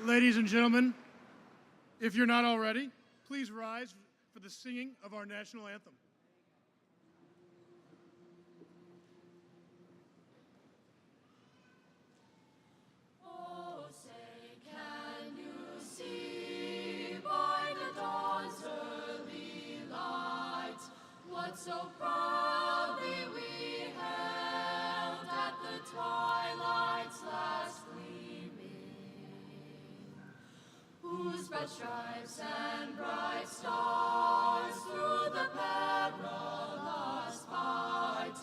Ladies and gentlemen, if you're not already, please rise for the singing of our national anthem. Oh, say, can you see by the dawn's early light what so proudly we held at the twilight's last gleaming, who spread stripes and bright stars through the perilous fight,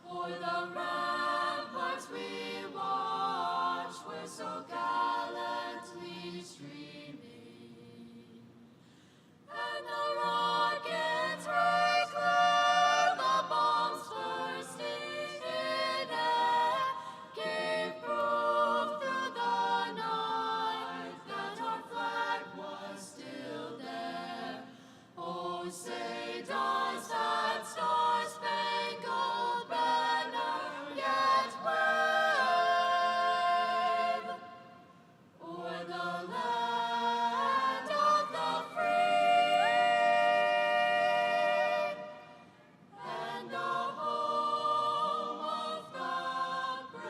o'er the ramparts we watched were so gallantly streaming, and the rockets raced clear, the bombs bursting in air, gave proof through the night that our flag was still there. Oh, say does that star-spangled banner yet wave o'er the land of the free and the home of the brave?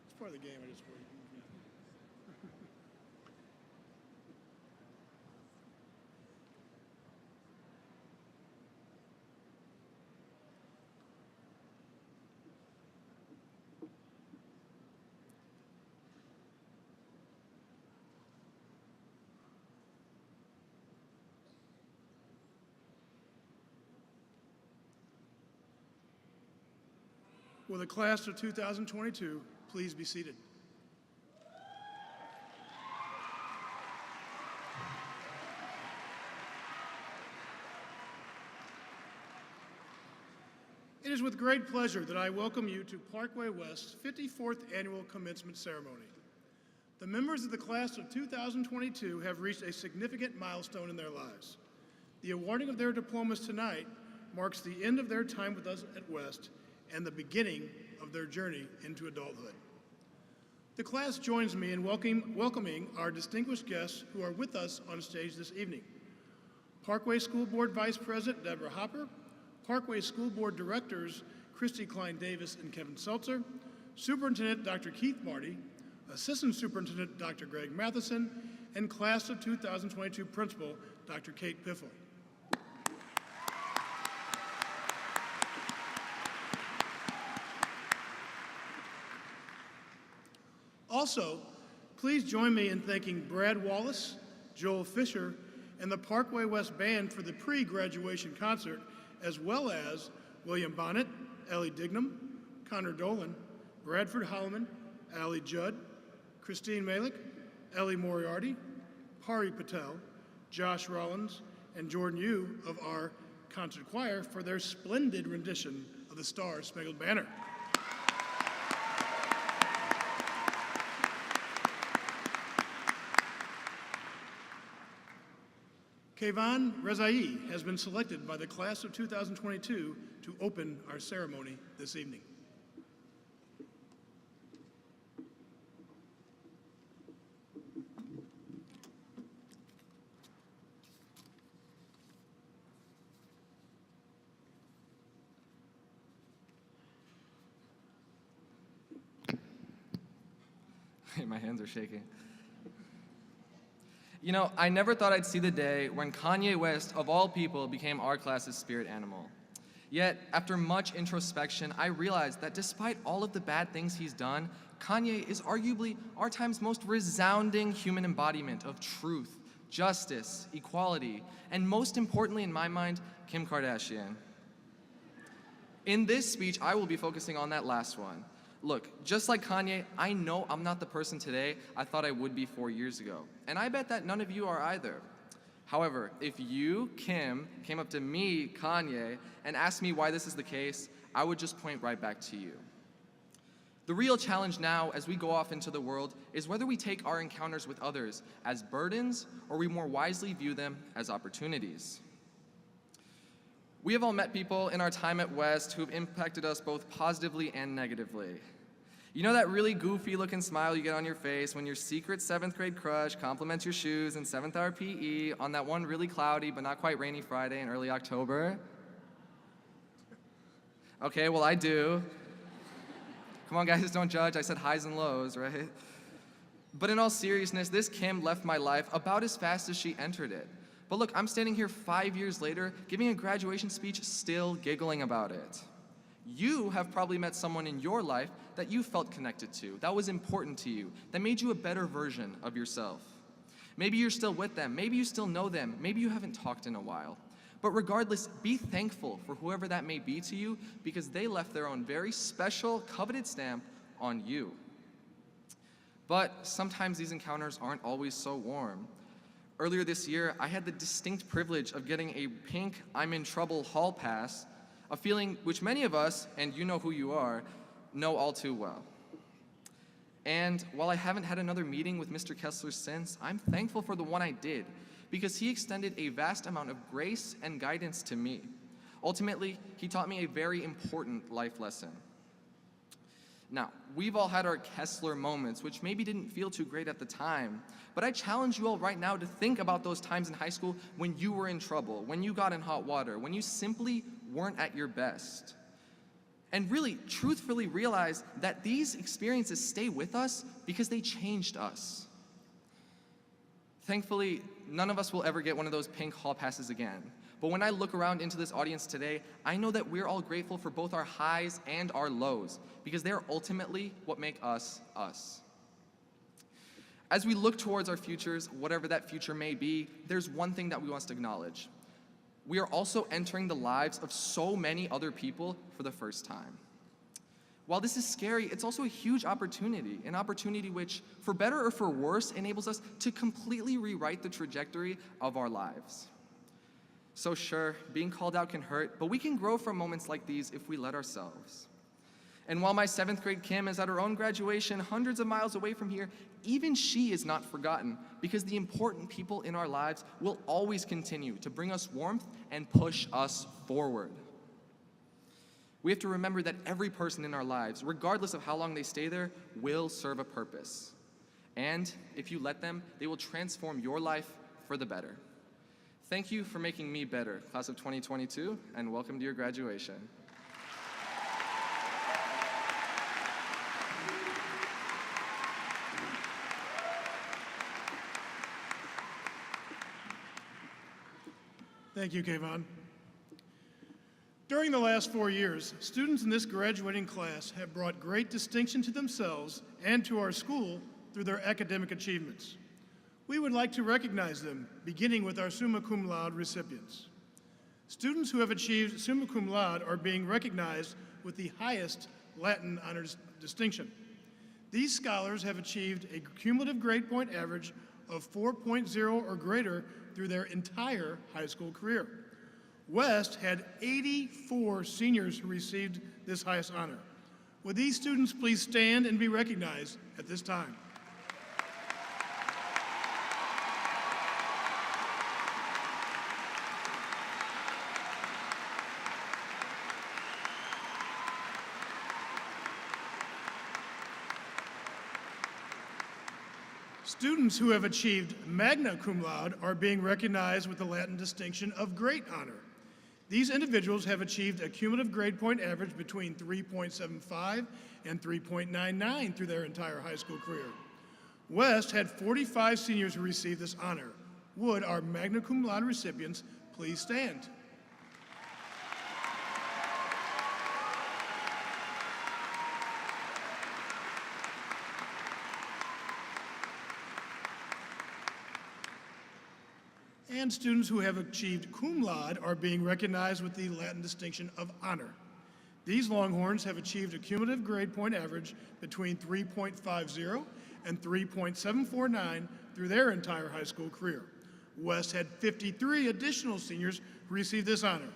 It's part of the game, I just wait. Will the class of 2022 please be seated? It is with great pleasure that I welcome you to Parkway West's 54th Annual Commencement Ceremony. The members of the class of 2022 have reached a significant milestone in their lives. The awarding of their diplomas tonight marks the end of their time with us at West and the beginning of their journey into adulthood. The class joins me in welcoming our distinguished guests who are with us on stage this evening. Parkway School Board Vice President Deborah Hopper, Parkway School Board Directors Christy Klein-Davis and Kevin Seltzer, Superintendent Dr. Keith Marty, Assistant Superintendent Dr. Greg Matheson, and Class of 2022 Principal Dr. Kate Piffle. Also, please join me in thanking Brad Wallace, Joel Fisher, and the Parkway West Band for the pre-graduation concert, as well as William Bonnet, Ellie Dignam, Connor Dolan, Bradford Holloman, Allie Judd, Christine Malik, Ellie Moriarty, Pari Patel, Josh Rollins, and Jordan Yu of our concert choir for their splendid rendition of the Star-Spangled Banner. Kayvon Rezai has been selected by the class of 2022 to open our ceremony this evening. My hands are shaking. You know, I never thought I'd see the day when Kanye West, of all people, became our class's spirit animal. Yet, after much introspection, I realized that despite all of the bad things he's done, Kanye is arguably our time's most resounding human embodiment of truth, justice, equality, and most importantly in my mind, Kim Kardashian. In this speech, I will be focusing on that last one. Look, just like Kanye, I know I'm not the person today I thought I would be 4 years ago. And I bet that none of you are either. However, if you, Kim, came up to me, Kanye, and asked me why this is the case, I would just point right back to you. The real challenge now, as we go off into the world, is whether we take our encounters with others as burdens or we more wisely view them as opportunities. We have all met people in our time at West who have impacted us both positively and negatively. You know that really goofy looking smile you get on your face when your secret 7th grade crush compliments your shoes in 7th hour PE on that one really cloudy but not quite rainy Friday in early October? Okay, well I do. Come on guys, don't judge, I said highs and lows, right? But in all seriousness, this Kim left my life about as fast as she entered it. But look, I'm standing here 5 years later, giving a graduation speech, still giggling about it. You have probably met someone in your life that you felt connected to, that was important to you, that made you a better version of yourself. Maybe you're still with them, maybe you still know them, maybe you haven't talked in a while. But regardless, be thankful for whoever that may be to you because they left their own very special, coveted stamp on you. But sometimes these encounters aren't always so warm. Earlier this year, I had the distinct privilege of getting a pink I'm in trouble hall pass, a feeling which many of us, and you know who you are, know all too well. And while I haven't had another meeting with Mr. Kessler since, I'm thankful for the one I did, because he extended a vast amount of grace and guidance to me. Ultimately, he taught me a very important life lesson. Now, we've all had our Kessler moments, which maybe didn't feel too great at the time, but I challenge you all right now to think about those times in high school when you were in trouble, when you got in hot water, when you simply weren't at your best. And really, truthfully realize that these experiences stay with us because they changed us. Thankfully, none of us will ever get one of those pink hall passes again. But when I look around into this audience today, I know that we're all grateful for both our highs and our lows, because they're ultimately what make us, us. As we look towards our futures, whatever that future may be, there's one thing that we want to acknowledge. We are also entering the lives of so many other people for the first time. While this is scary, it's also a huge opportunity, an opportunity which, for better or for worse, enables us to completely rewrite the trajectory of our lives. So sure, being called out can hurt, but we can grow from moments like these if we let ourselves. And while my 7th grade Kim is at her own graduation hundreds of miles away from here, even she is not forgotten because the important people in our lives will always continue to bring us warmth and push us forward. We have to remember that every person in our lives, regardless of how long they stay there, will serve a purpose. And if you let them, they will transform your life for the better. Thank you for making me better, class of 2022, and welcome to your graduation. Thank you, Kayvon. During the last 4 years, students in this graduating class have brought great distinction to themselves and to our school through their academic achievements. We would like to recognize them, beginning with our Summa Cum Laude recipients. Students who have achieved Summa Cum Laude are being recognized with the highest Latin honors distinction. These scholars have achieved a cumulative grade point average of 4.0 or greater through their entire high school career. West had 84 seniors who received this highest honor. Would these students please stand and be recognized at this time? Students who have achieved magna cum laude are being recognized with the Latin distinction of great honor. These individuals have achieved a cumulative grade point average between 3.75 and 3.99 through their entire high school career. West had 45 seniors who received this honor. Would our magna cum laude recipients please stand? And students who have achieved cum laude are being recognized with the Latin distinction of honor. These Longhorns have achieved a cumulative grade point average between 3.50 and 3.749 through their entire high school career. West had 53 additional seniors who received this honor.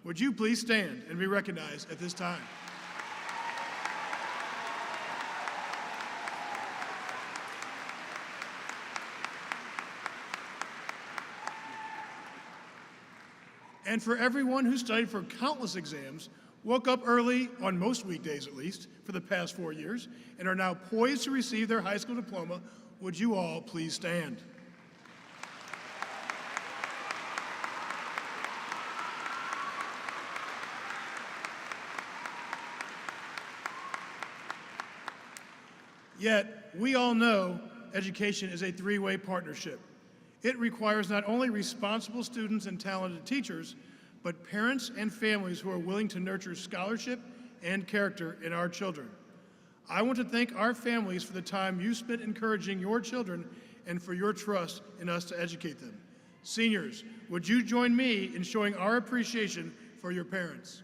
Would you please stand and be recognized at this time? And for everyone who studied for countless exams, woke up early, on most weekdays at least, for the past 4 years, and are now poised to receive their high school diploma, would you all please stand? Yet, we all know education is a three-way partnership. It requires not only responsible students and talented teachers, but parents and families who are willing to nurture scholarship and character in our children. I want to thank our families for the time you spent encouraging your children and for your trust in us to educate them. Seniors, would you join me in showing our appreciation for your parents?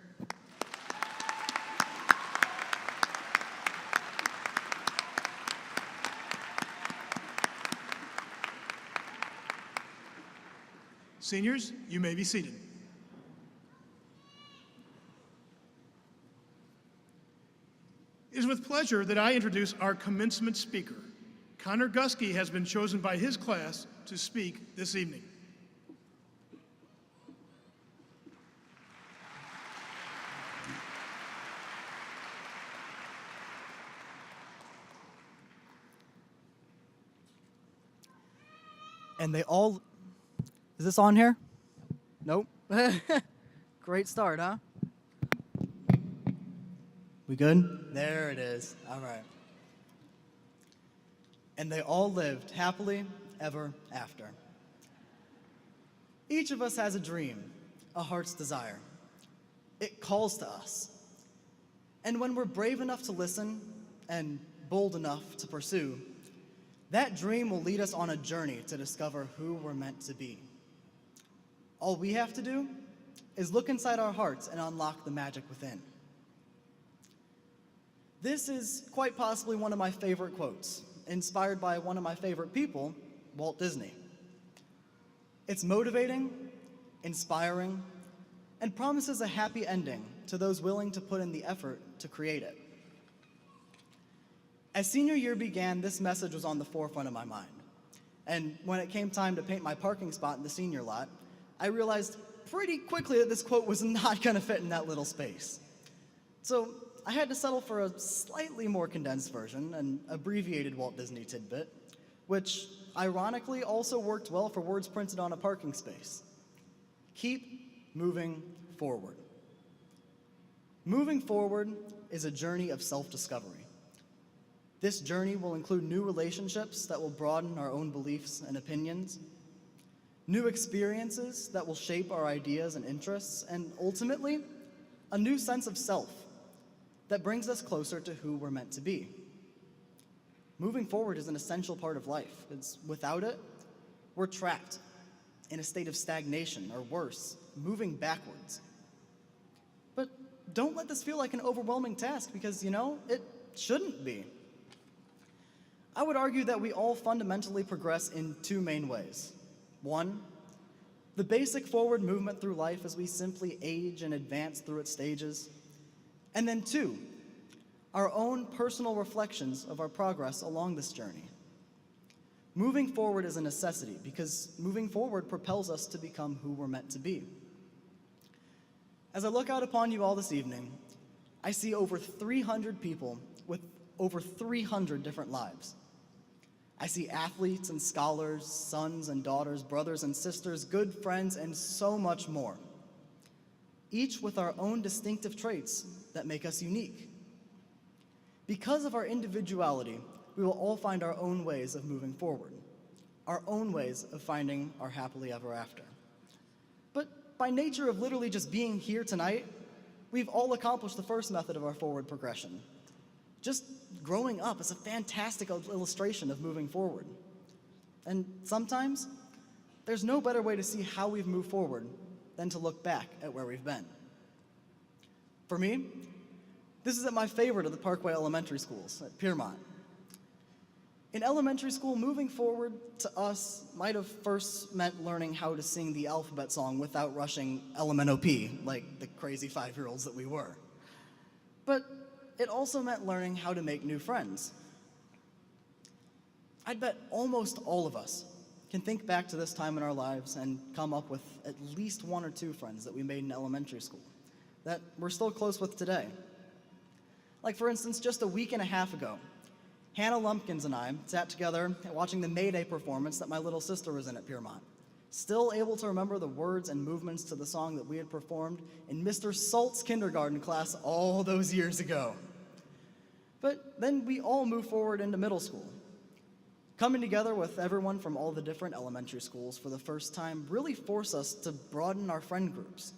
Seniors, you may be seated. It is with pleasure that I introduce our commencement speaker. Connor Gusky has been chosen by his class to speak this evening. And they all, is this on here? Nope. Great start, huh? We good? There it is. All right. And they all lived happily ever after. Each of us has a dream, a heart's desire. It calls to us. And when we're brave enough to listen and bold enough to pursue, that dream will lead us on a journey to discover who we're meant to be. All we have to do is look inside our hearts and unlock the magic within. This is quite possibly one of my favorite quotes, inspired by one of my favorite people, Walt Disney. It's motivating, inspiring, and promises a happy ending to those willing to put in the effort to create it. As senior year began, this message was on the forefront of my mind. And when it came time to paint my parking spot in the senior lot, I realized pretty quickly that this quote was not going to fit in that little space. So I had to settle for a slightly more condensed version, an abbreviated Walt Disney tidbit, which ironically also worked well for words printed on a parking space. Keep moving forward. Moving forward is a journey of self-discovery. This journey will include new relationships that will broaden our own beliefs and opinions, new experiences that will shape our ideas and interests, and ultimately, a new sense of self that brings us closer to who we're meant to be. Moving forward is an essential part of life. Without it, we're trapped in a state of stagnation, or worse, moving backwards. But don't let this feel like an overwhelming task, because, it shouldn't be. I would argue that we all fundamentally progress in two main ways. One, the basic forward movement through life as we simply age and advance through its stages. And then two, our own personal reflections of our progress along this journey. Moving forward is a necessity because moving forward propels us to become who we're meant to be. As I look out upon you all this evening, I see over 300 people with over 300 different lives. I see athletes and scholars, sons and daughters, brothers and sisters, good friends, and so much more. Each with our own distinctive traits that make us unique. Because of our individuality, we will all find our own ways of moving forward, our own ways of finding our happily ever after. But by nature of literally just being here tonight, we've all accomplished the first method of our forward progression. Just growing up is a fantastic illustration of moving forward. And sometimes, there's no better way to see how we've moved forward than to look back at where we've been. For me, This is at my favorite of the Parkway elementary schools, at Piermont. In elementary school, moving forward to us might have first meant learning how to sing the alphabet song without rushing LMNOP, like the crazy 5-year-olds that we were. But it also meant learning how to make new friends. I'd bet almost all of us can think back to this time in our lives and come up with at least 1 or 2 friends that we made in elementary school that we're still close with today. Like, for instance, just a week and a half ago, Hannah Lumpkins and I sat together watching the May Day performance that my little sister was in at Piermont, still able to remember the words and movements to the song that we had performed in Mr. Salt's kindergarten class all those years ago. But then we all moved forward into middle school. Coming together with everyone from all the different elementary schools for the first time really forced us to broaden our friend groups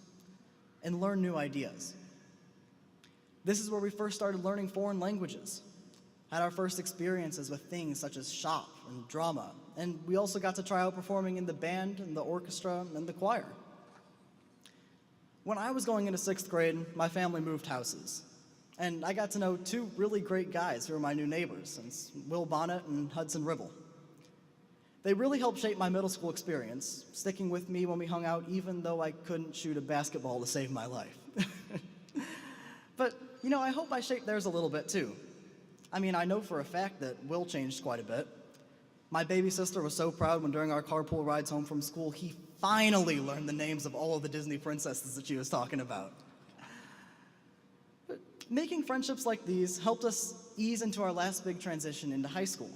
and learn new ideas. This is where we first started learning foreign languages, had our first experiences with things such as shop and drama, and we also got to try out performing in the band and the orchestra and the choir. When I was going into 6th grade, my family moved houses, and I got to know 2 really great guys who were my new neighbors, since Will Bonnet and Hudson Ribble. They really helped shape my middle school experience, sticking with me when we hung out even though I couldn't shoot a basketball to save my life. But, you know, I hope I shaped theirs a little bit too. I mean, I know for a fact that Will changed quite a bit. My baby sister was so proud when during our carpool rides home from school, he finally learned the names of all of the Disney princesses that she was talking about. But making friendships like these helped us ease into our last big transition into high school.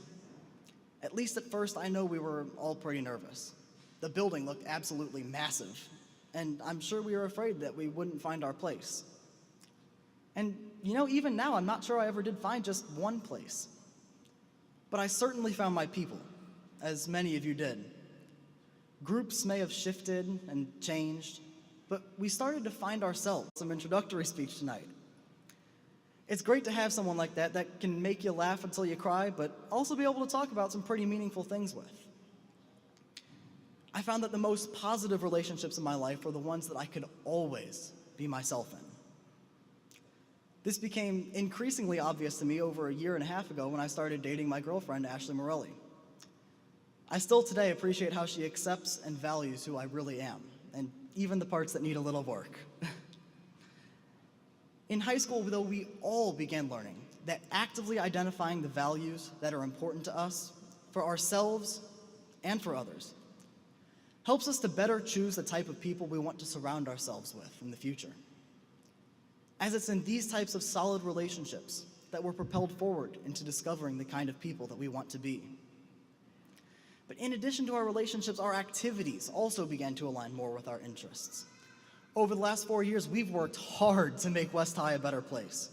At least at first, I know we were all pretty nervous. The building looked absolutely massive, and I'm sure we were afraid that we wouldn't find our place. And, you know, even now, I'm not sure I ever did find just one place. But I certainly found my people, as many of you did. Groups may have shifted and changed, but we started to find ourselves. Some introductory speech tonight. It's great to have someone like that can make you laugh until you cry, but also be able to talk about some pretty meaningful things with. I found that the most positive relationships in my life were the ones that I could always be myself in. This became increasingly obvious to me over a year and a half ago when I started dating my girlfriend, Ashley Morelli. I still today appreciate how she accepts and values who I really am, and even the parts that need a little work. In high school, though, we all began learning that actively identifying the values that are important to us, for ourselves and for others, helps us to better choose the type of people we want to surround ourselves with in the future. As it's in these types of solid relationships that we're propelled forward into discovering the kind of people that we want to be. But in addition to our relationships, our activities also began to align more with our interests. Over the last 4 years, we've worked hard to make West High a better place.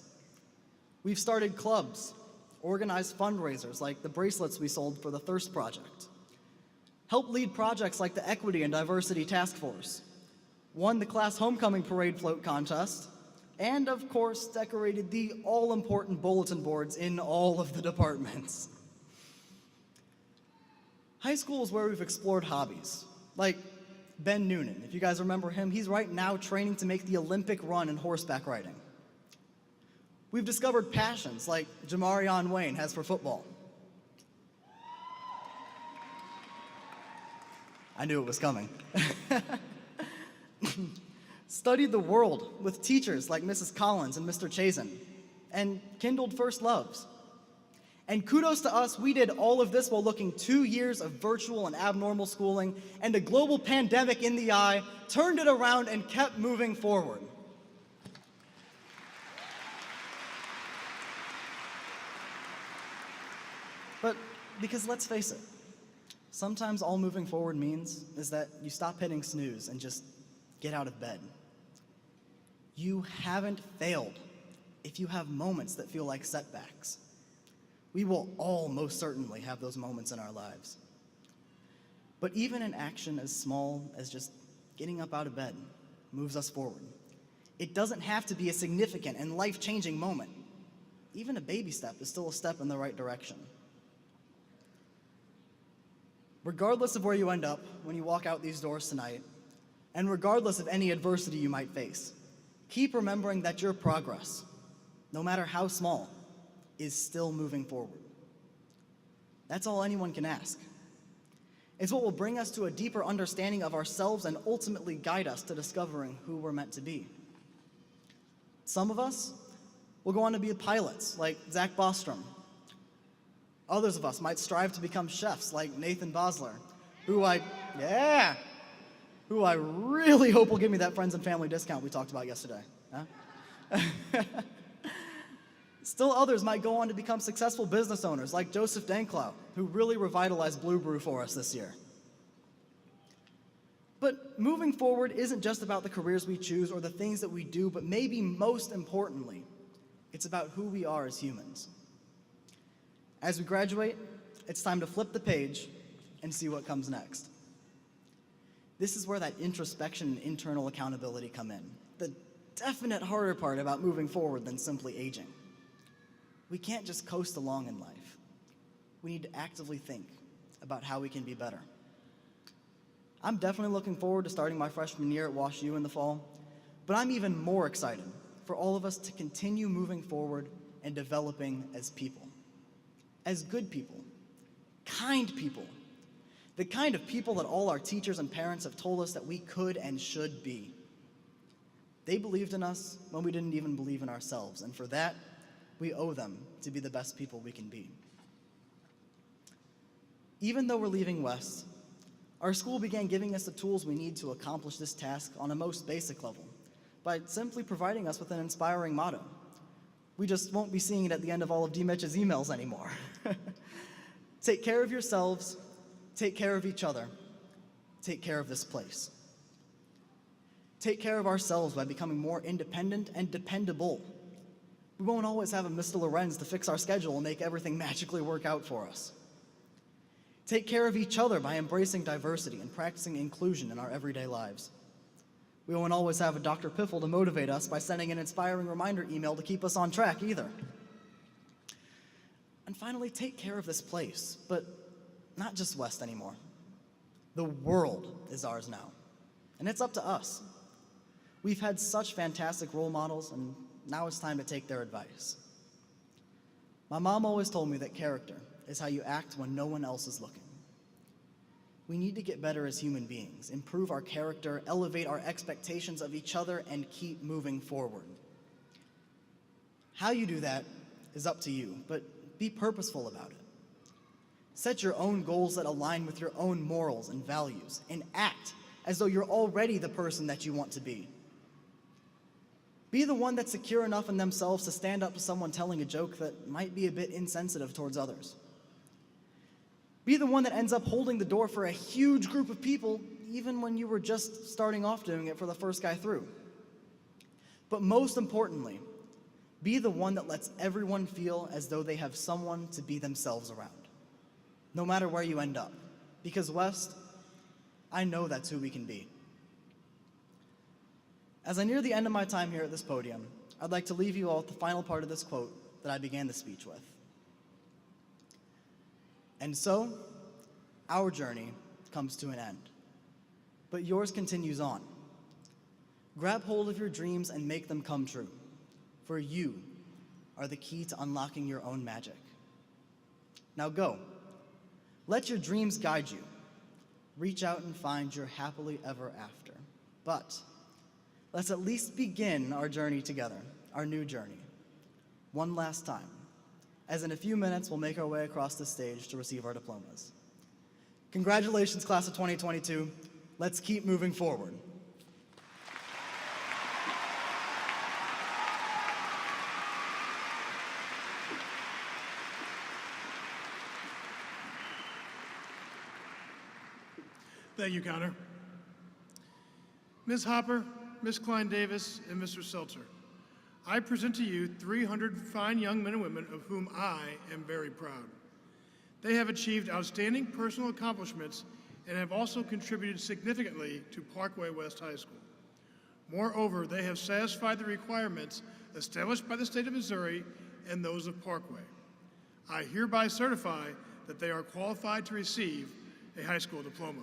We've started clubs, organized fundraisers like the bracelets we sold for the Thirst Project, helped lead projects like the Equity and Diversity Task Force, won the class homecoming parade float contest, and of course, decorated the all-important bulletin boards in all of the departments. High school is where we've explored hobbies, like Ben Noonan. If you guys remember him, he's right now training to make the Olympic run in horseback riding. We've discovered passions like Jamarion Wayne has for football. I knew it was coming. Studied the world with teachers like Mrs. Collins and Mr. Chazen, and kindled first loves. And kudos to us, we did all of this while looking 2 years of virtual and abnormal schooling and a global pandemic in the eye, turned it around and kept moving forward. But because let's face it, sometimes all moving forward means is that you stop hitting snooze and just get out of bed. You haven't failed if you have moments that feel like setbacks. We will all most certainly have those moments in our lives. But even an action as small as just getting up out of bed moves us forward. It doesn't have to be a significant and life-changing moment. Even a baby step is still a step in the right direction. Regardless of where you end up when you walk out these doors tonight, and regardless of any adversity you might face, keep remembering that your progress, no matter how small, is still moving forward. That's all anyone can ask. It's what will bring us to a deeper understanding of ourselves and ultimately guide us to discovering who we're meant to be. Some of us will go on to be pilots, like Zach Bostrom. Others of us might strive to become chefs, like Nathan Bosler, who I really hope will give me that friends and family discount we talked about yesterday. Huh? Still others might go on to become successful business owners like Joseph Danklau, who really revitalized Blue Brew for us this year. But moving forward isn't just about the careers we choose or the things that we do, but maybe most importantly, it's about who we are as humans. As we graduate, it's time to flip the page and see what comes next. This is where that introspection and internal accountability come in, the definite harder part about moving forward than simply aging. We can't just coast along in life. We need to actively think about how we can be better. I'm definitely looking forward to starting my freshman year at WashU in the fall, but I'm even more excited for all of us to continue moving forward and developing as people. As good people, kind people, the kind of people that all our teachers and parents have told us that we could and should be. They believed in us when we didn't even believe in ourselves, and for that, we owe them to be the best people we can be. Even though we're leaving West, our school began giving us the tools we need to accomplish this task on a most basic level by simply providing us with an inspiring motto. We just won't be seeing it at the end of all of D. Mitch's emails anymore. Take care of yourselves, take care of each other, take care of this place. Take care of ourselves by becoming more independent and dependable. We won't always have a Mr. Lorenz to fix our schedule and make everything magically work out for us. Take care of each other by embracing diversity and practicing inclusion in our everyday lives. We won't always have a Dr. Piffle to motivate us by sending an inspiring reminder email to keep us on track either. And finally, take care of this place, but not just West anymore. The world is ours now, and it's up to us. We've had such fantastic role models, and now it's time to take their advice. My mom always told me that character is how you act when no one else is looking. We need to get better as human beings, improve our character, elevate our expectations of each other, and keep moving forward. How you do that is up to you, but be purposeful about it. Set your own goals that align with your own morals and values, and act as though you're already the person that you want to be. Be the one that's secure enough in themselves to stand up to someone telling a joke that might be a bit insensitive towards others. Be the one that ends up holding the door for a huge group of people, even when you were just starting off doing it for the first guy through. But most importantly, be the one that lets everyone feel as though they have someone to be themselves around, no matter where you end up. Because West, I know that's who we can be. As I near the end of my time here at this podium, I'd like to leave you all with the final part of this quote that I began the speech with. And so, our journey comes to an end, but yours continues on. Grab hold of your dreams and make them come true, for you are the key to unlocking your own magic. Now go. Let your dreams guide you. Reach out and find your happily ever after. But let's at least begin our journey together, our new journey, one last time, as in a few minutes we'll make our way across the stage to receive our diplomas. Congratulations, class of 2022. Let's keep moving forward. Thank you, Connor. Ms. Hopper, Ms. Klein-Davis, and Mr. Seltzer, I present to you 300 fine young men and women of whom I am very proud. They have achieved outstanding personal accomplishments and have also contributed significantly to Parkway West High School. Moreover, they have satisfied the requirements established by the state of Missouri and those of Parkway. I hereby certify that they are qualified to receive a high school diploma.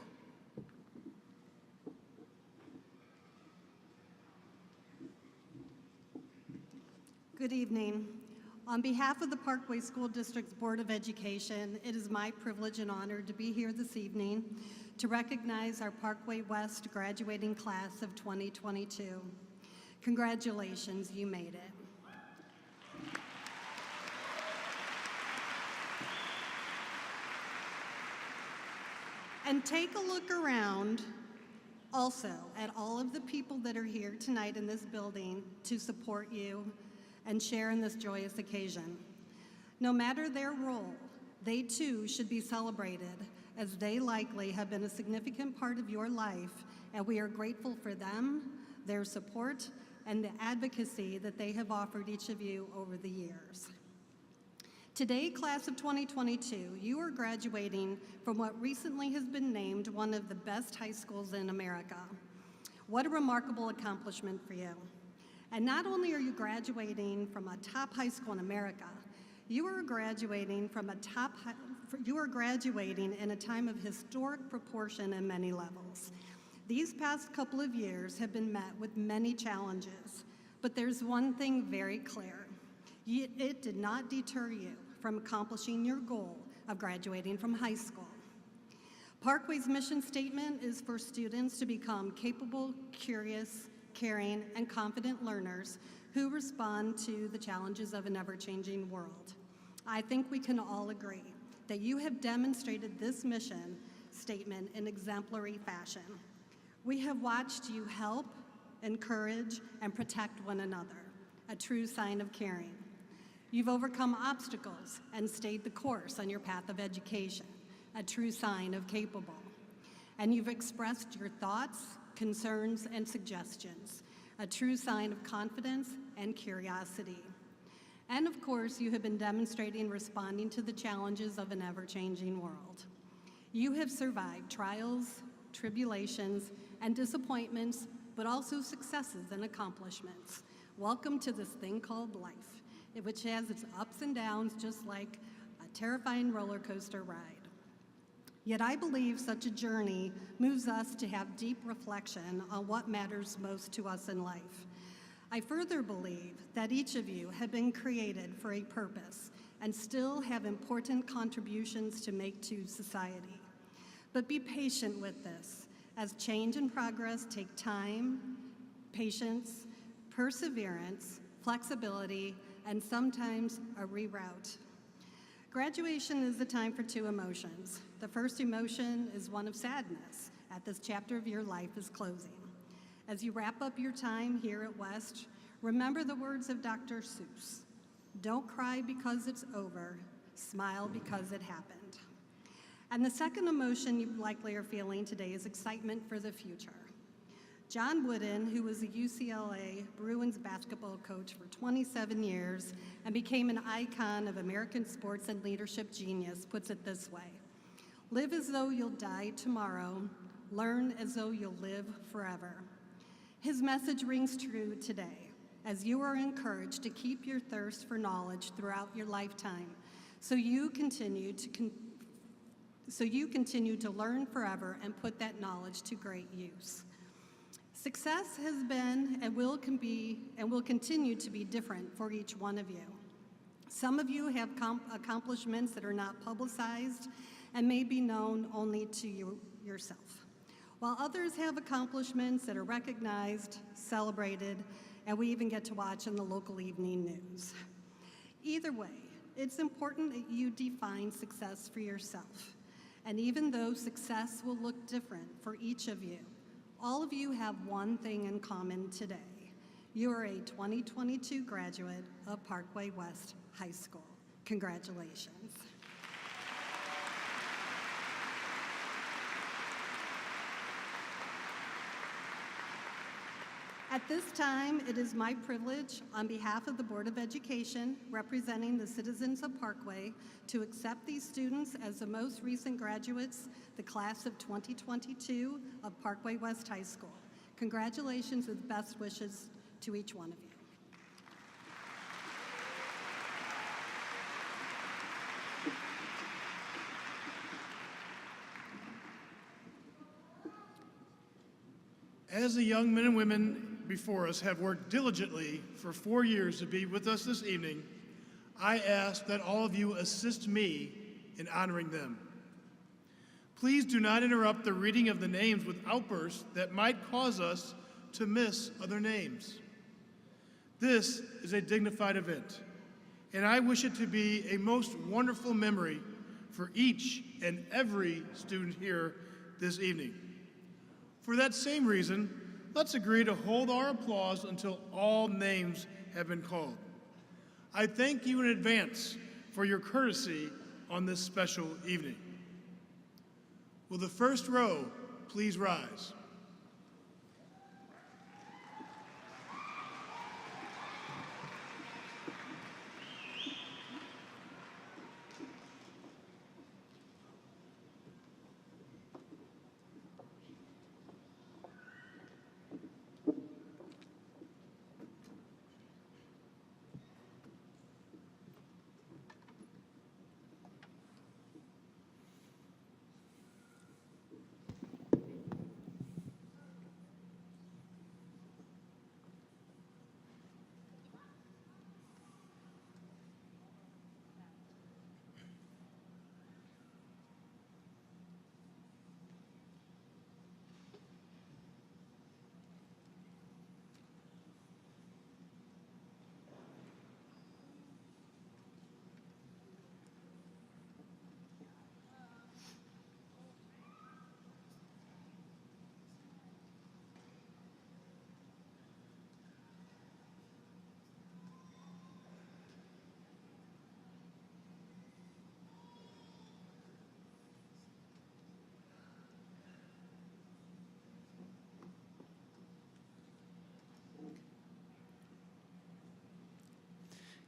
Good evening. On behalf of the Parkway School District's Board of Education, it is my privilege and honor to be here this evening to recognize our Parkway West graduating class of 2022. Congratulations, you made it. And take a look around also at all of the people that are here tonight in this building to support you and share in this joyous occasion. No matter their role, they too should be celebrated, as they likely have been a significant part of your life, and we are grateful for them, their support, and the advocacy that they have offered each of you over the years. Today, class of 2022, you are graduating from what recently has been named one of the best high schools in America. What a remarkable accomplishment for you. And not only are you graduating from a top high school in America, you are graduating in a time of historic proportion in many levels. These past couple of years have been met with many challenges, but there's one thing very clear. It did not deter you from accomplishing your goal of graduating from high school. Parkway's mission statement is for students to become capable, curious, caring, and confident learners who respond to the challenges of an ever-changing world. I think we can all agree that you have demonstrated this mission statement in exemplary fashion. We have watched you help, encourage, and protect one another, a true sign of caring. You've overcome obstacles and stayed the course on your path of education, a true sign of capable. And you've expressed your thoughts, concerns, and suggestions, a true sign of confidence and curiosity. And of course, you have been demonstrating responding to the challenges of an ever-changing world. You have survived trials, tribulations, and disappointments, but also successes and accomplishments. Welcome to this thing called life, which has its ups and downs just like a terrifying roller coaster ride. Yet I believe such a journey moves us to have deep reflection on what matters most to us in life. I further believe that each of you have been created for a purpose and still have important contributions to make to society. But be patient with this, as change and progress take time, patience, perseverance, flexibility, and sometimes a reroute. Graduation is the time for two emotions. The first emotion is one of sadness, as this chapter of your life is closing. As you wrap up your time here at West, remember the words of Dr. Seuss. Don't cry because it's over, smile because it happened. And the second emotion you likely are feeling today is excitement for the future. John Wooden, who was a UCLA Bruins basketball coach for 27 years and became an icon of American sports and leadership genius, puts it this way: live as though you'll die tomorrow, learn as though you'll live forever. His message rings true today, as you are encouraged to keep your thirst for knowledge throughout your lifetime, so you continue to learn forever and put that knowledge to great use. Success has been and will continue to be different for each one of you. Some of you have accomplishments that are not publicized and may be known only to yourself, while others have accomplishments that are recognized, celebrated, and we even get to watch in the local evening news. Either way, it's important that you define success for yourself. And even though success will look different for each of you, all of you have one thing in common today. You are a 2022 graduate of Parkway West High School. Congratulations. At this time, it is my privilege, on behalf of the Board of Education, representing the citizens of Parkway, to accept these students as the most recent graduates, the class of 2022 of Parkway West High School. Congratulations with best wishes to each one of you. As the young men and women before us have worked diligently for 4 years to be with us this evening, I ask that all of you assist me in honoring them. Please do not interrupt the reading of the names with outbursts that might cause us to miss other names. This is a dignified event, and I wish it to be a most wonderful memory for each and every student here this evening. For that same reason, let's agree to hold our applause until all names have been called. I thank you in advance for your courtesy on this special evening. Will the first row please rise?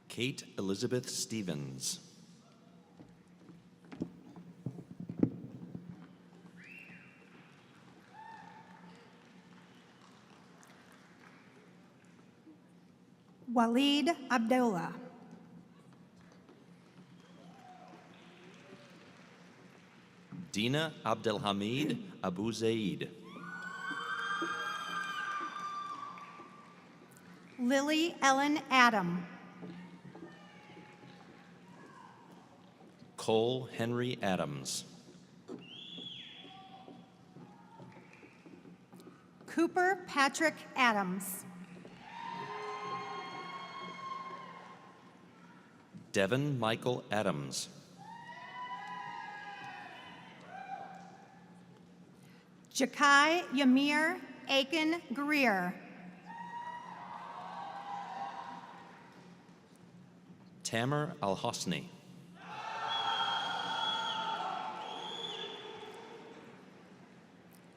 Kate Elizabeth Stevens. Waleed Abdullah. Dina Abdelhamid Abu Zaid. Lily Ellen Adam. Cole Henry Adams. Cooper Patrick Adams. Devin Michael Adams. Jakai Yamir Aiken Greer. Tamer Al-Hosni.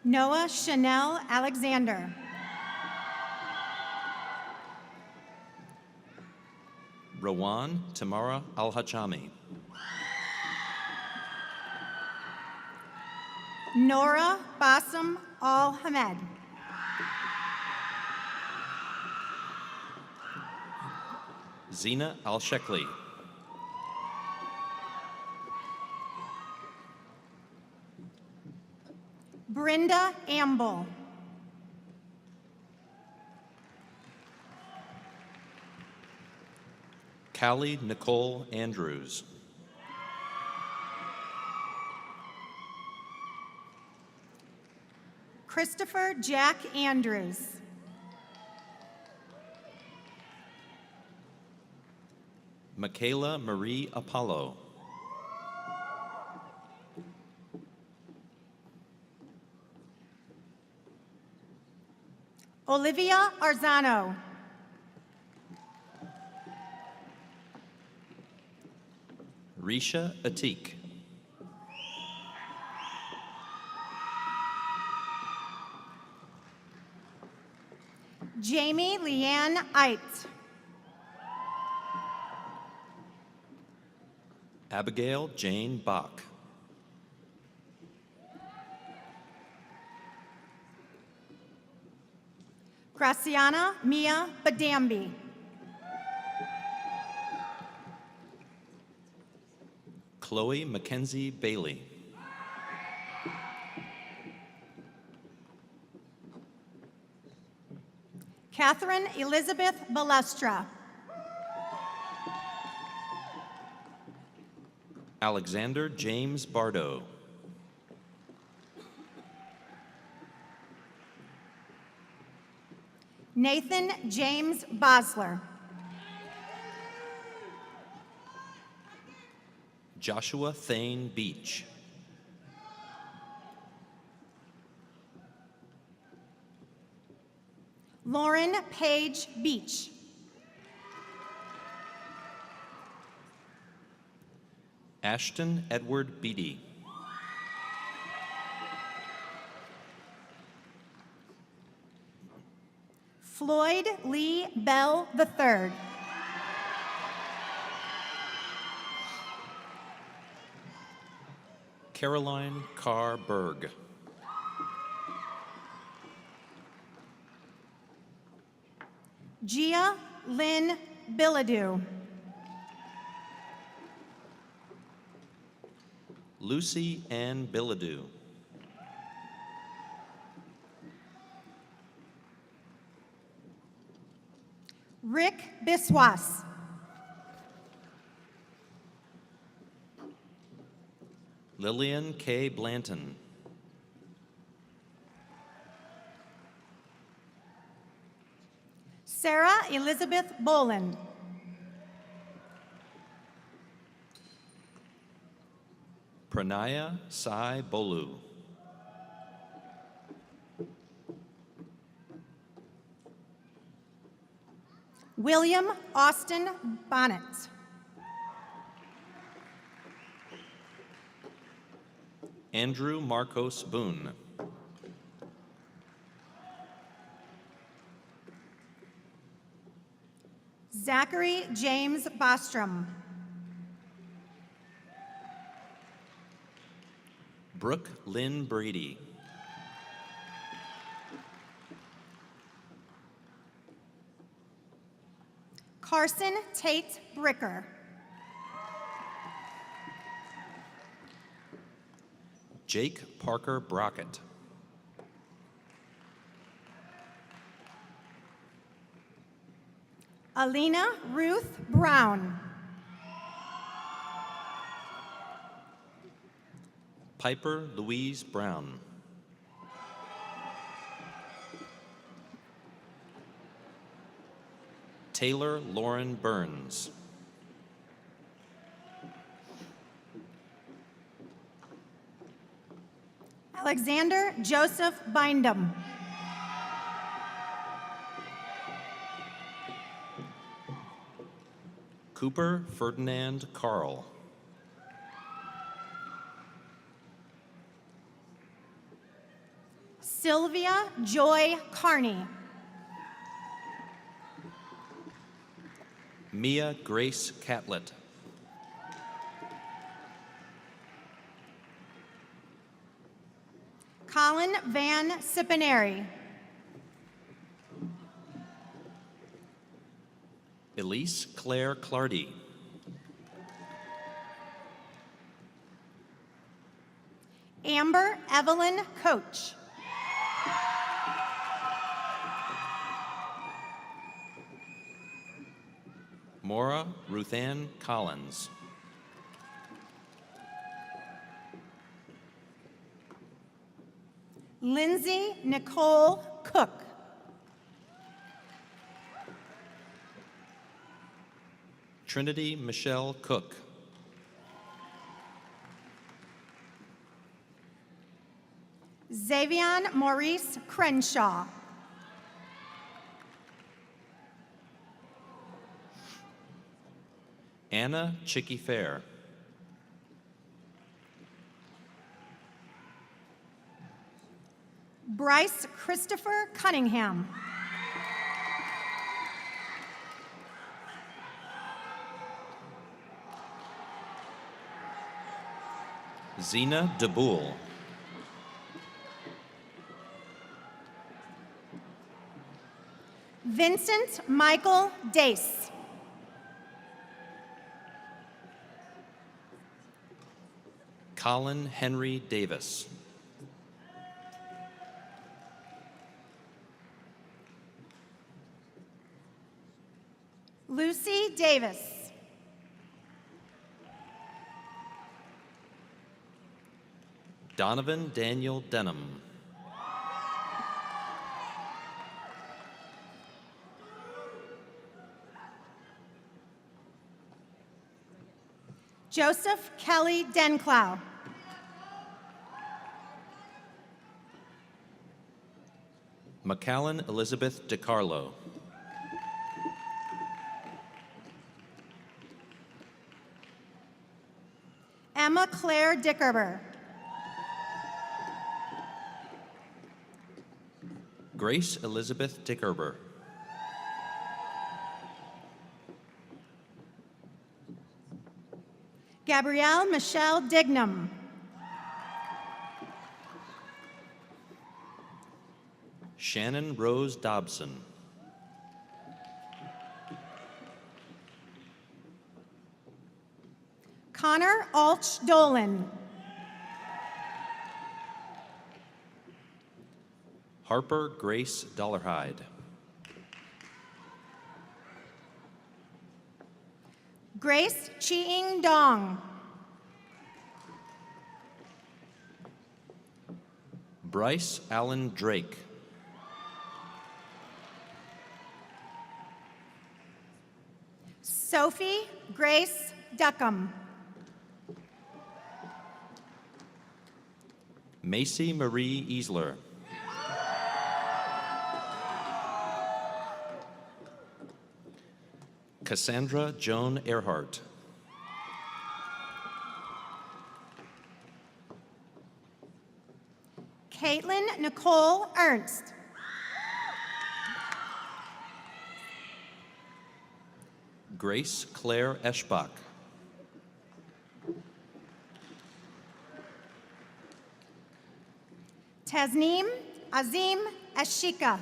Noah Chanel Alexander. Rowan Tamara Al-Hachami. Nora Bassam Al-Hamed. Zina Al-Shekli. Brenda Amble. Callie Nicole Andrews. Christopher Jack Andrews. Michaela Marie Apollo. Olivia Arzano. Risha Atik. Jamie Leanne Eit. Abigail Jane Bach. Graciana Mia Badambi. Chloe Mackenzie Bailey. Catherine Elizabeth Balestra. Alexander James Bardo. Nathan James Bosler. Joshua Thane Beach. Lauren Page Beach. Ashton Edward Beatty. Floyd Lee Bell III. Caroline Carr Berg. Gia Lynn Bilodeau. Lucy Ann Bilodeau. Rick Biswas. Lillian K. Blanton. Sarah Elizabeth Boland. Pranaya Sai Bolu. William Austin Bonnet. Andrew Marcos Boone. Zachary James Bostrom. Brooke Lynn Brady. Carson Tate Bricker. Jake Parker Brockett. Alina Ruth Brown. Piper Louise Brown. Taylor Lauren Burns. Alexander Joseph Bindum. Cooper Ferdinand Carl. Sylvia Joy Carney. Mia Grace Catlett. Colin Van Sipineri. Elise Claire Clardy. Amber Evelyn Coach. Maura Ruthann Collins. Lindsay Nicole Cook. Trinity Michelle Cook. Xavion Maurice Crenshaw. Anna Chicky Fair. Bryce Christopher Cunningham. Zena DeBoule. Vincent Michael Dace. Colin Henry Davis. Lucy Davis. Donovan Daniel Denham. Joseph Kelly Denclow. McAllen Elizabeth DiCarlo. Emma Claire Dickerber. Grace Elizabeth Dickerber. Gabrielle Michelle Dignam. Shannon Rose Dobson. Connor Alch Dolan. Harper Grace Dollarhide. Grace Chi-ing Dong. Bryce Allen Drake. Sophie Grace Duckham. Macy Marie Easler. Cassandra Joan Earhart. Caitlin Nicole Ernst. Grace Claire Eschbach. Tasneem Azim Ashika.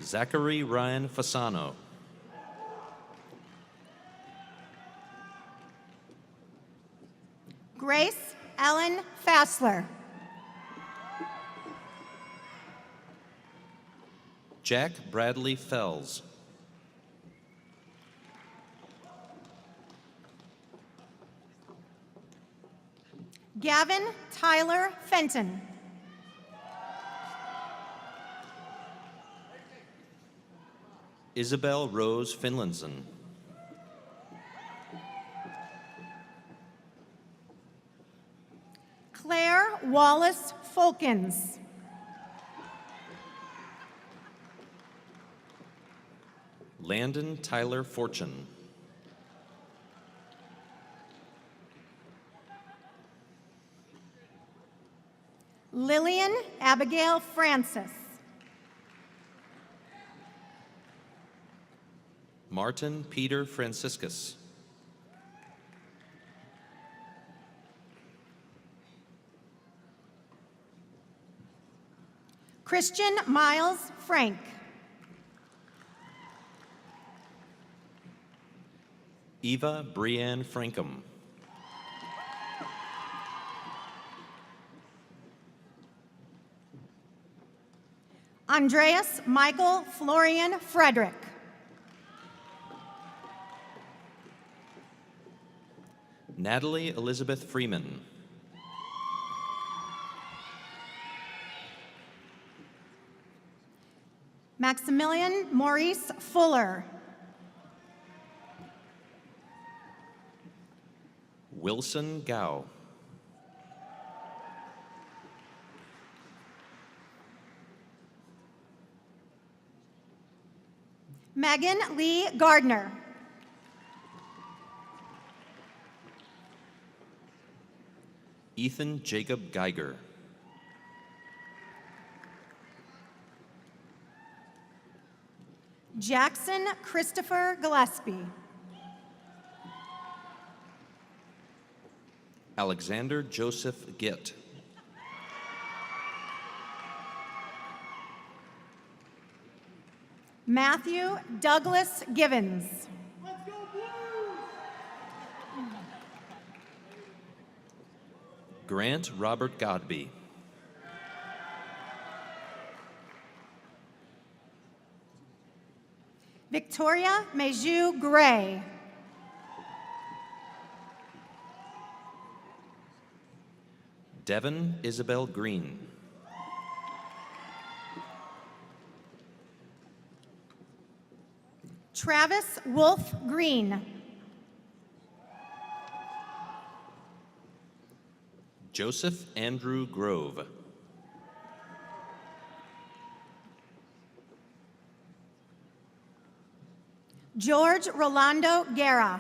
Zachary Ryan Fasano. Grace Ellen Fassler. Jack Bradley Fells. Gavin Tyler Fenton. Isabel Rose Finlandson. Claire Wallace Folkens. Landon Tyler Fortune. Lillian Abigail Francis. Martin Peter Franciscus. Christian Miles Frank. Eva Brianne Frankum. Andreas Michael Florian Frederick. Natalie Elizabeth Freeman. Maximilian Maurice Fuller. Wilson Gao. Megan Lee Gardner. Ethan Jacob Geiger. Jackson Christopher Gillespie. Alexander Joseph Gitt. Matthew Douglas Givens. Grant Robert Godby. Victoria Meju Gray. Devon Isabel Green. Travis Wolf Green. Joseph Andrew Grove. George Rolando Guerra.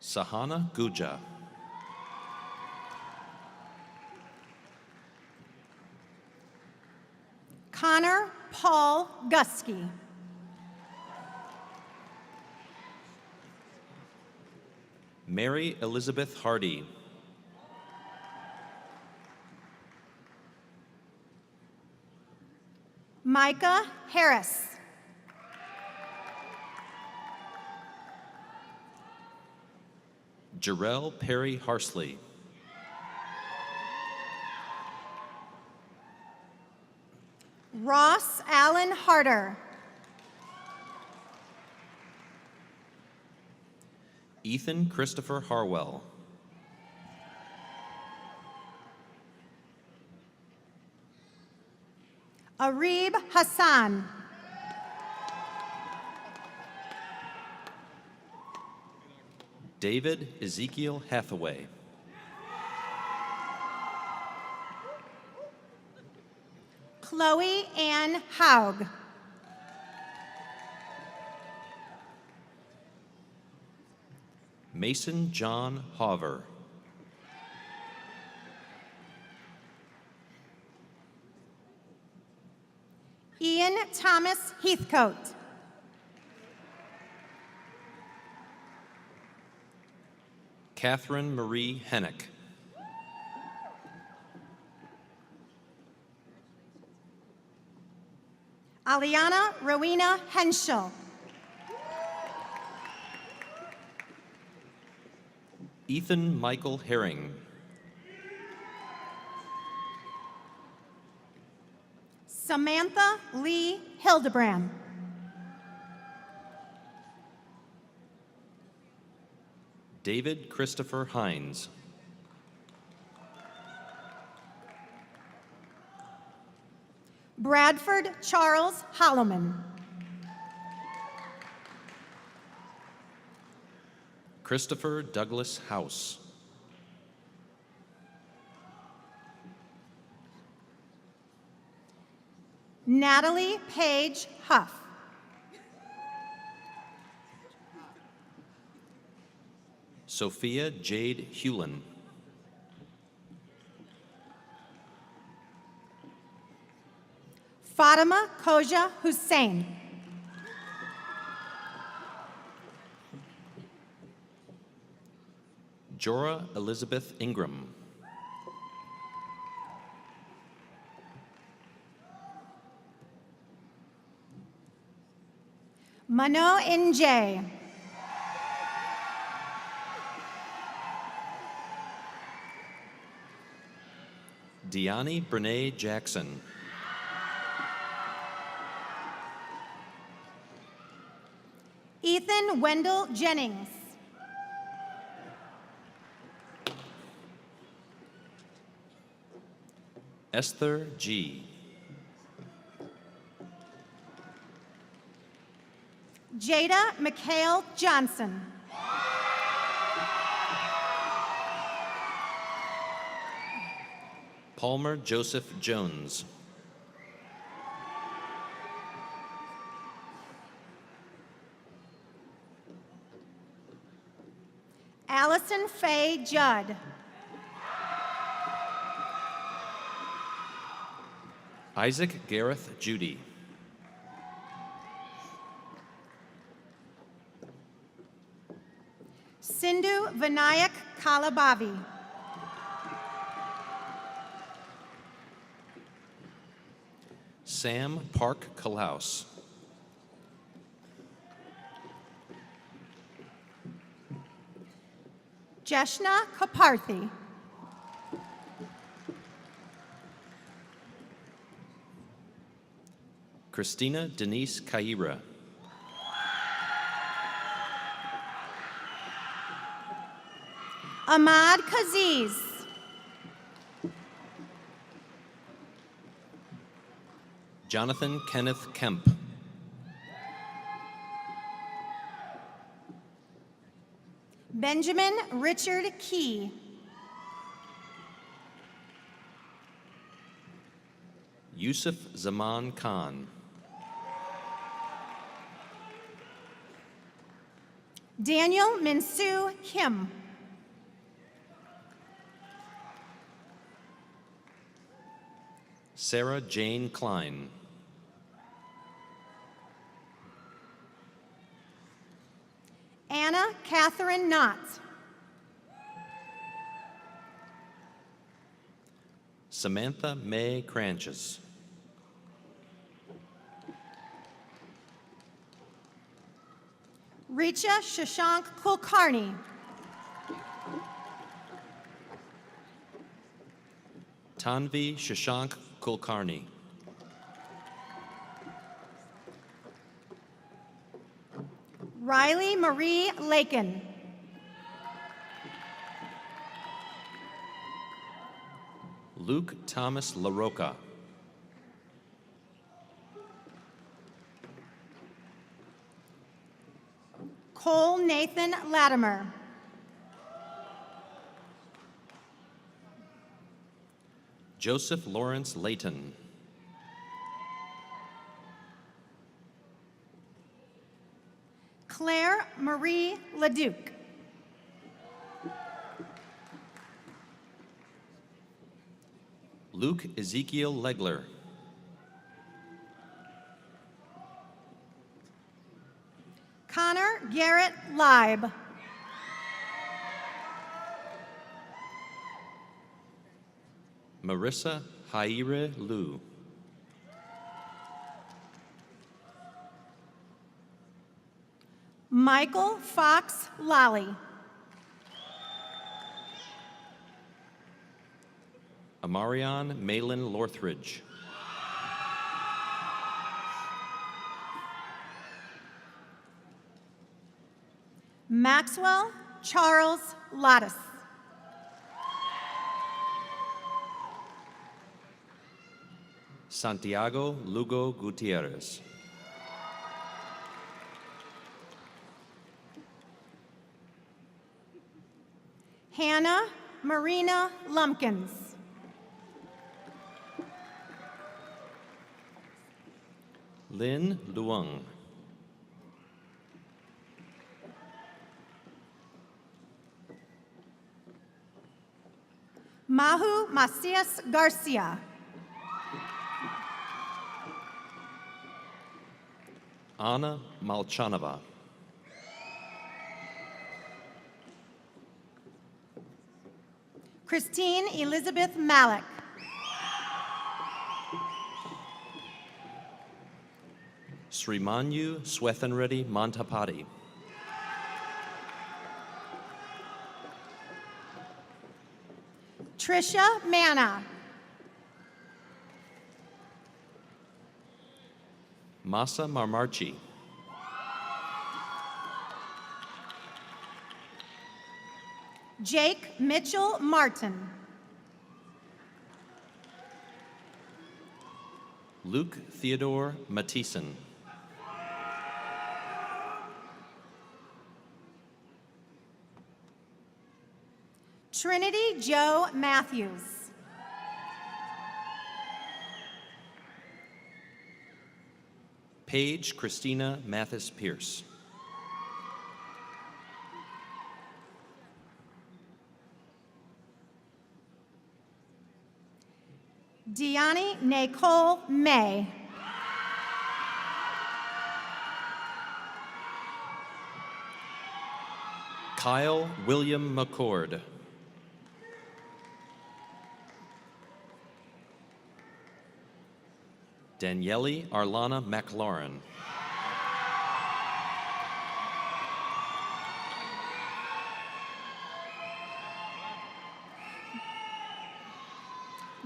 Sahana Guja. Connor Paul Gusky. Mary Elizabeth Hardy. Micah Harris. Jarrell Perry Harsley. Ross Allen Harder. Ethan Christopher Harwell. Arib Hassan. David Ezekiel Hathaway. Chloe Ann Haug. Mason John Hover. Ian Thomas Heathcote. Catherine Marie Hennick. Aliana Rowena Henschel. Ethan Michael Herring. Samantha Lee Hildebrand. David Christopher Hines. Bradford Charles Holloman. Christopher Douglas House. Natalie Page Huff. Sophia Jade Hewlin. Fatima Koja Hussein. Jorah Elizabeth Ingram. Mano Injay. Deani Brene Jackson. Ethan Wendell Jennings. Esther G. Jada McHale Johnson. Palmer Joseph Jones. Allison Faye Judd. Isaac Gareth Judy. Sindhu Vinayak Kalabavi. Sam Park Kalaus. Jeshna Kaparthi. Christina Denise Caira. Ahmad Kaziz. Jonathan Kenneth Kemp. Benjamin Richard Key. Yusuf Zaman Khan. Daniel Minsu Kim. Sarah Jane Klein. Anna Catherine Knott. Samantha May Cranches. Richa Shashank Kulkarni. Tanvi Shashank Kulkarni. Riley Marie Lakin. Luke Thomas LaRocca. Cole Nathan Latimer. Joseph Lawrence Layton. Claire Marie Leduc. Luke Ezekiel Legler. Connor Garrett Leib. Marissa Haire Liu. Michael Fox Lally. Amarion Malin Lorthridge. Maxwell Charles Lottis. Santiago Lugo Gutierrez. Hannah Marina Lumpkins. Lin Luong. Mahu Macias Garcia. Anna Malchanova. Christine Elizabeth Malik. Srimanyu Swethanreddy Montapati. Trisha Manna. Masa Marmarchi. Jake Mitchell Martin. Luke Theodore Mathieson. Trinity Joe Matthews. Paige Christina Mathis Pierce. Deani Nicole May. Kyle William McCord. Daniele Arlana McLaurin.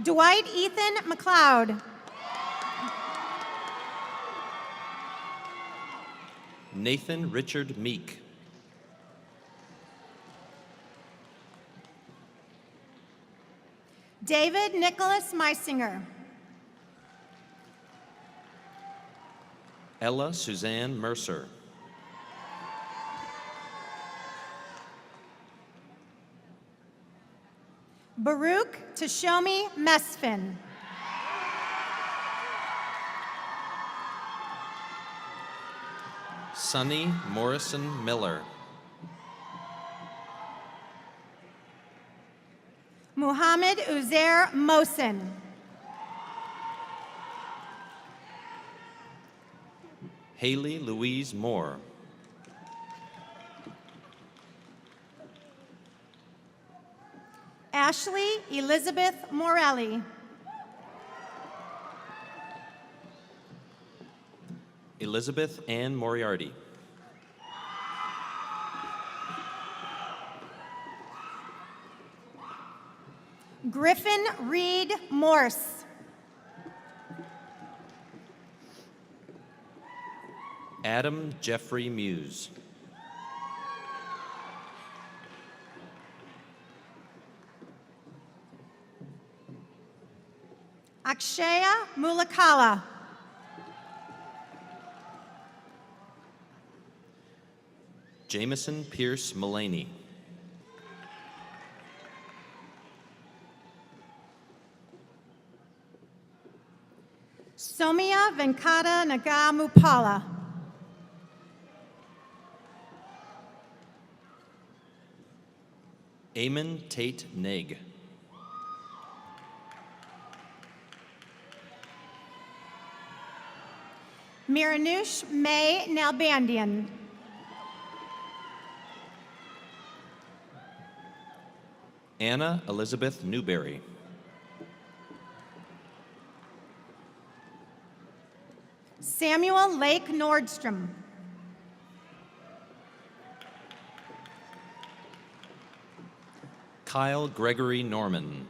Dwight Ethan McLeod. Nathan Richard Meek. David Nicholas Meisinger. Ella Suzanne Mercer. Baruch Tashomi Mesfin. Sonny Morrison Miller. Muhammad Uzair Mohsen. Haley Louise Moore. Ashley Elizabeth Morelli. Elizabeth Ann Moriarty. Griffin Reed Morse. Adam Jeffrey Muse. Akshaya Mulakala. Jameson Pierce Mullaney. Somia Venkata Nagamupala. Eamon Tate Neg. Miranush May Nalbandian. Anna Elizabeth Newberry. Samuel Lake Nordstrom. Kyle Gregory Norman.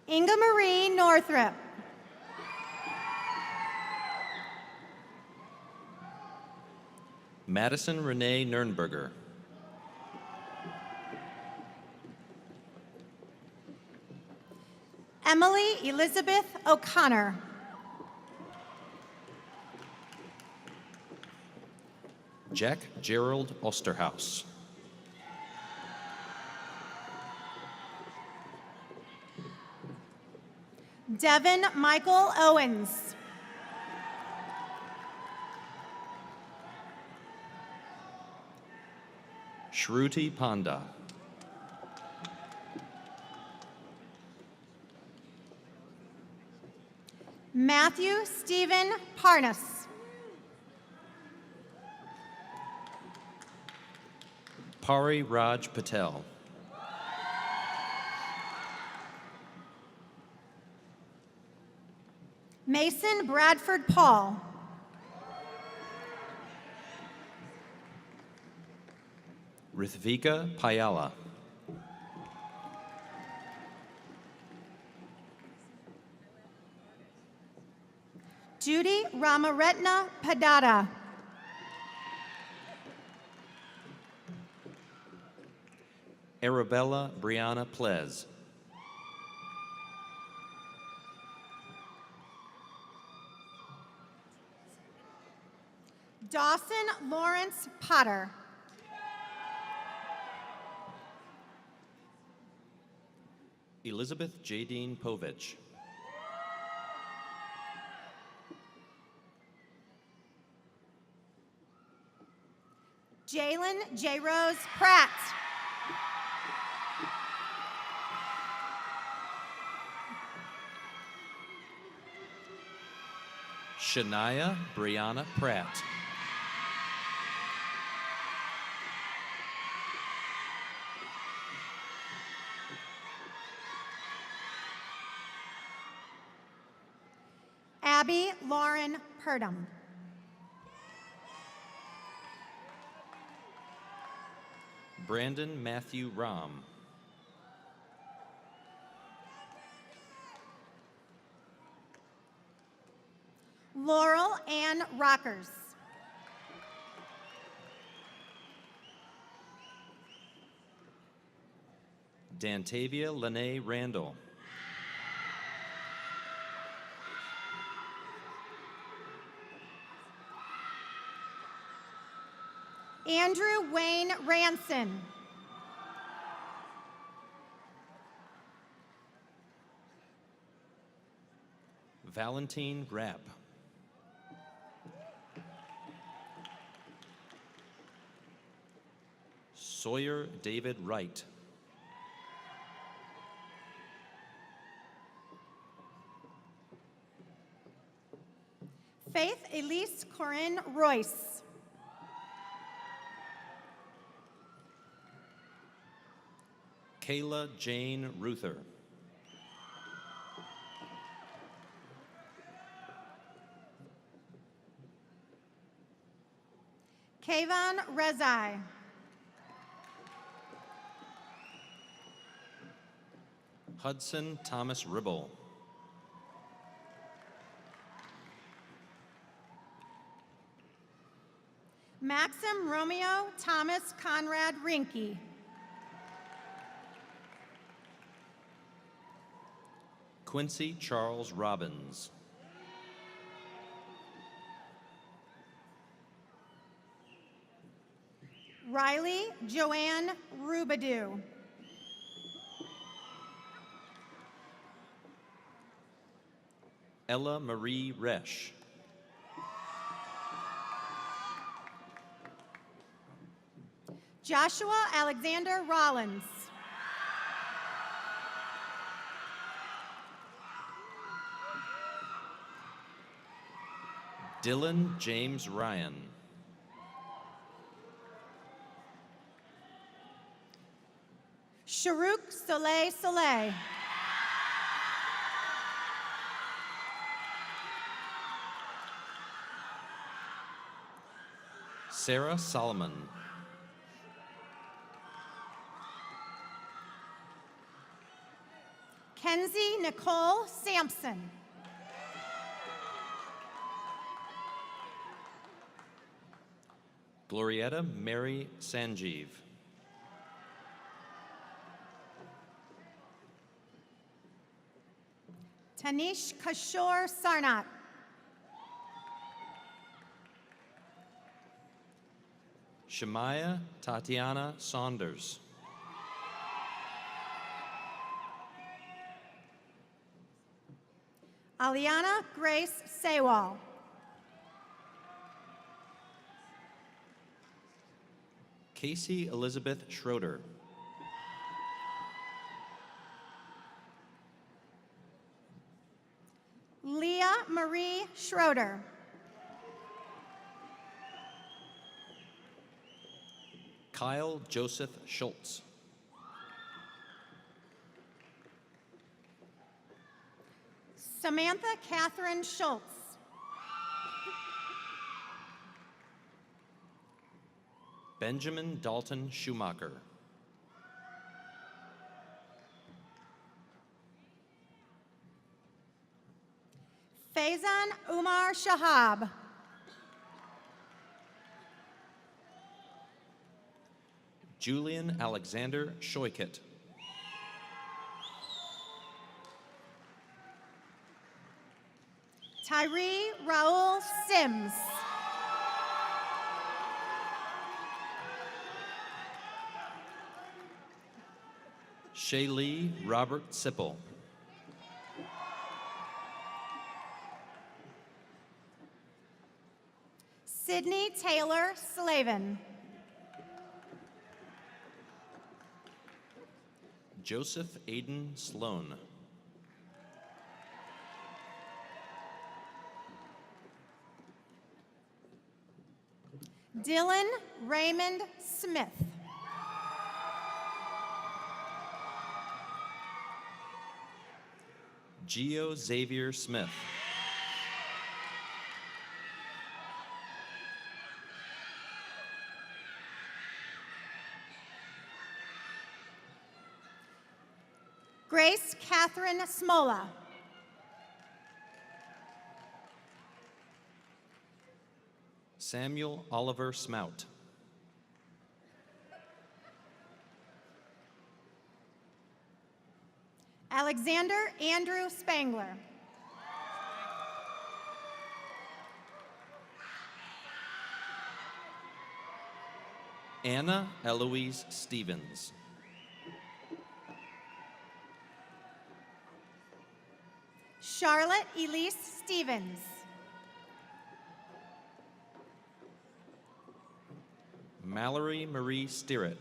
Inga Marie Northrop. Madison Renee Nernberger. Emily Elizabeth O'Connor. Jack Gerald Osterhaus. Devin Michael Owens. Shruti Panda. Matthew Stephen Parnas. Pari Raj Patel. Mason Bradford Paul. Rithvika Payala. Judy Ramaretna Padada. Arabella Brianna Plez. Dawson Lawrence Potter. Elizabeth Jadine Povich. Jalen J. Rose Pratt. Shania Brianna Pratt. Abby Lauren Purdom. Brandon Matthew Ram. Laurel Ann Rockers. Dantavia Lene Randall. Andrew Wayne Ranson. Valentine Rapp. Sawyer David Wright. Faith Elise Corinne Royce. Kayla Jane Ruther. Kayvon Rezai. Hudson Thomas Ribble. Maxim Romeo Thomas Conrad Rinke. Quincy Charles Robbins. Riley Joanne Rubadu. Ella Marie Resch. Joshua Alexander Rollins. Dylan James Ryan. Sharuk Soleil Soleil. Sarah Solomon. Kenzie Nicole Sampson. Glorietta Mary Sanjeev. Tanish Kishore Sarnat. Shemaya Tatiana Saunders. Aliana Grace Sewall. Casey Elizabeth Schroeder. Leah Marie Schroeder. Kyle Joseph Schultz. Samantha Catherine Schultz. Benjamin Dalton Schumacher. Faizan Umar Shahab. Julian Alexander Shoykit. Tyree Raul Sims. Shaylee Robert Sipple. Sydney Taylor Slavin. Joseph Aiden Sloan. Dylan Raymond Smith. Geo Xavier Smith. Grace Catherine Smola. Samuel Oliver Smout. Alexander Andrew Spangler. Anna Eloise Stevens. Charlotte Elise Stevens. Mallory Marie Steeritt.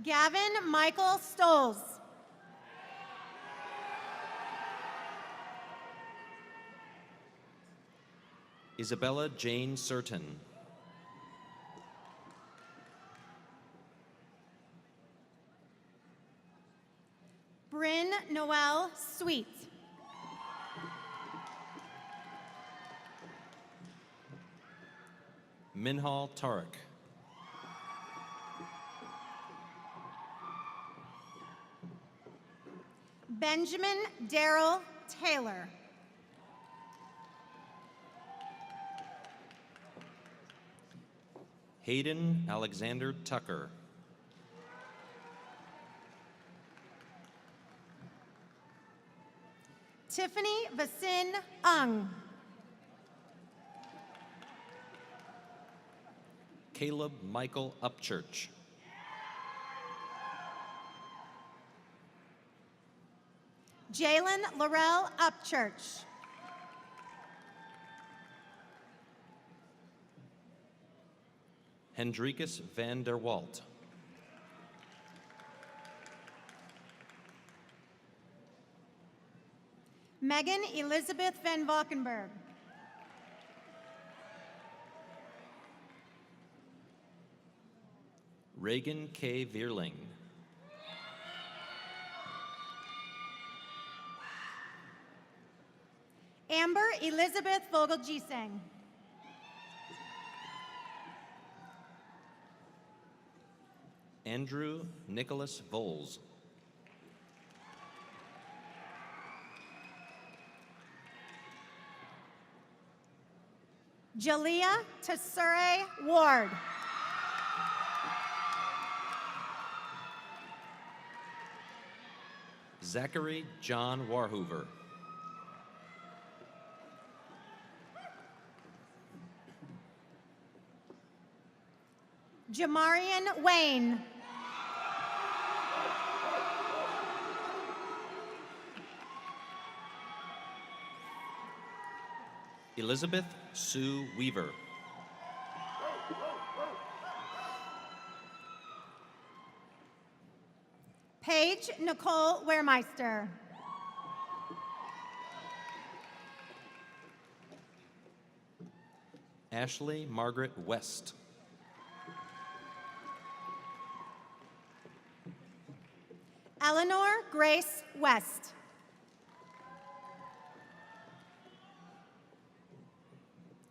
Gavin Michael Stoles. Isabella Jane Surton. Bryn Noel Sweet. Minhal Tarek. Benjamin Darrell Taylor. Hayden Alexander Tucker. Tiffany Vasin Ung. Caleb Michael Upchurch. Jalen Laurel Upchurch. Hendrikus van der Walt. Megan Elizabeth Van Valkenburg. Reagan K. Vierling. Amber Elizabeth Vogel-Giseng. Andrew Nicholas Voles. Jalea Tesure Ward. Zachary John Warhoover. Jamarian Wayne. Elizabeth Sue Weaver. Paige Nicole Wehrmeister. Ashley Margaret West. Eleanor Grace West.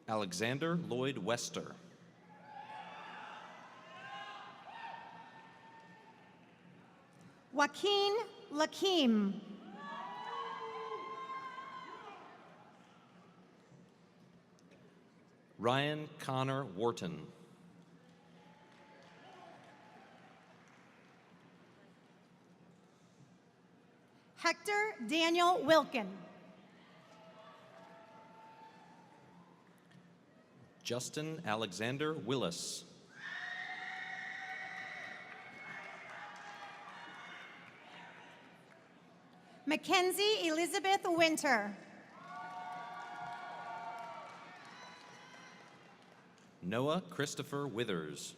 Alexander Lloyd Wester. Joaquin Lakim. Ryan Connor Wharton. Hector Daniel Wilkin. Justin Alexander Willis. Mackenzie Elizabeth Winter. Noah Christopher Withers.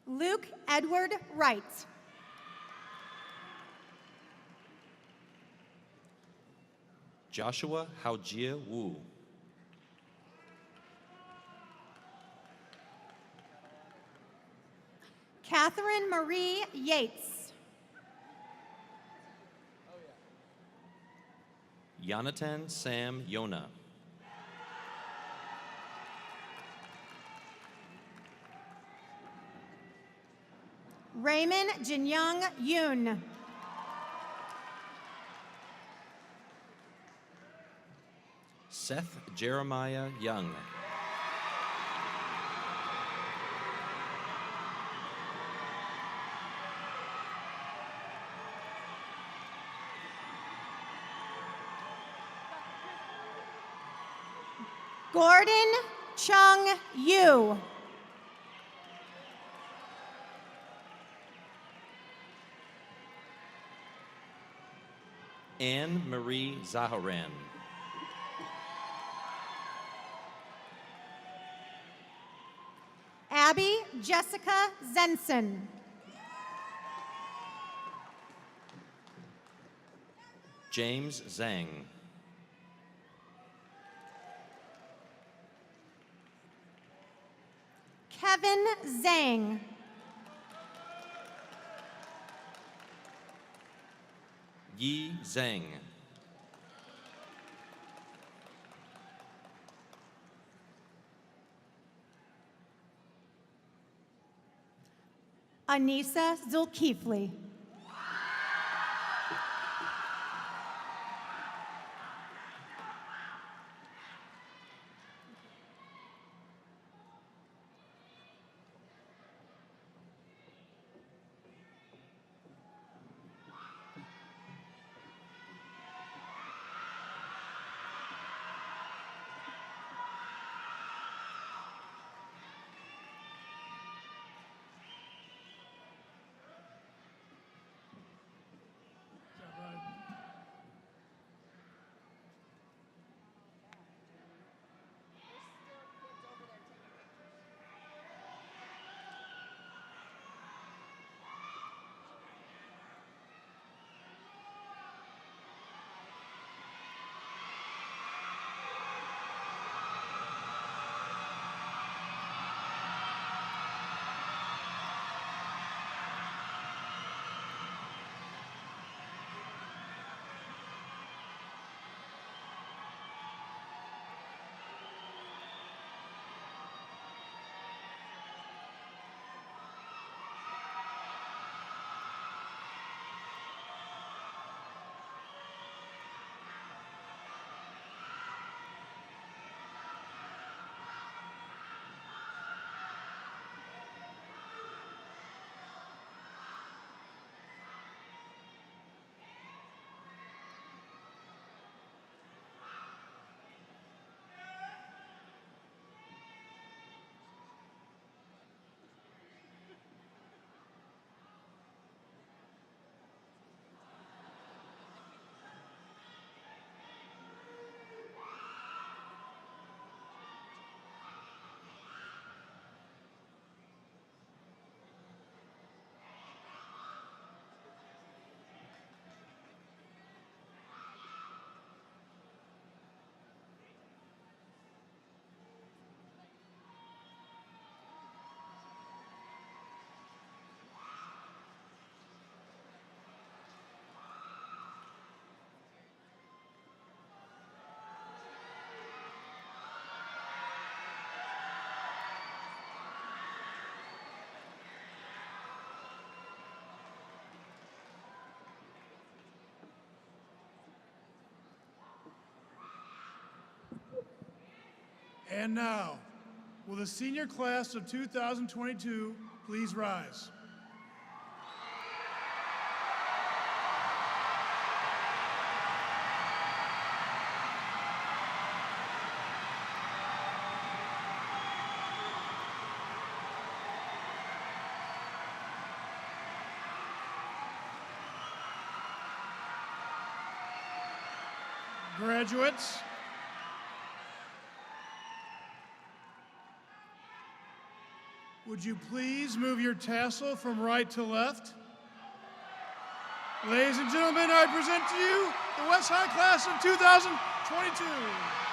Luke Edward Wright. Joshua Haojie Wu. Catherine Marie Yates. Yonatan Sam Yona. Raymond Jinyoung Yoon. Seth Jeremiah Young. Gordon Chung Yu. Anne Marie Zaharan. Abby Jessica Zenson. James Zhang. Kevin Zhang. Yi Zhang. Anissa Zulkifli. And now, will the senior class of 2022 please rise? Graduates, would you please move your tassel from right to left? Ladies and gentlemen, I present to you the West High class of 2022.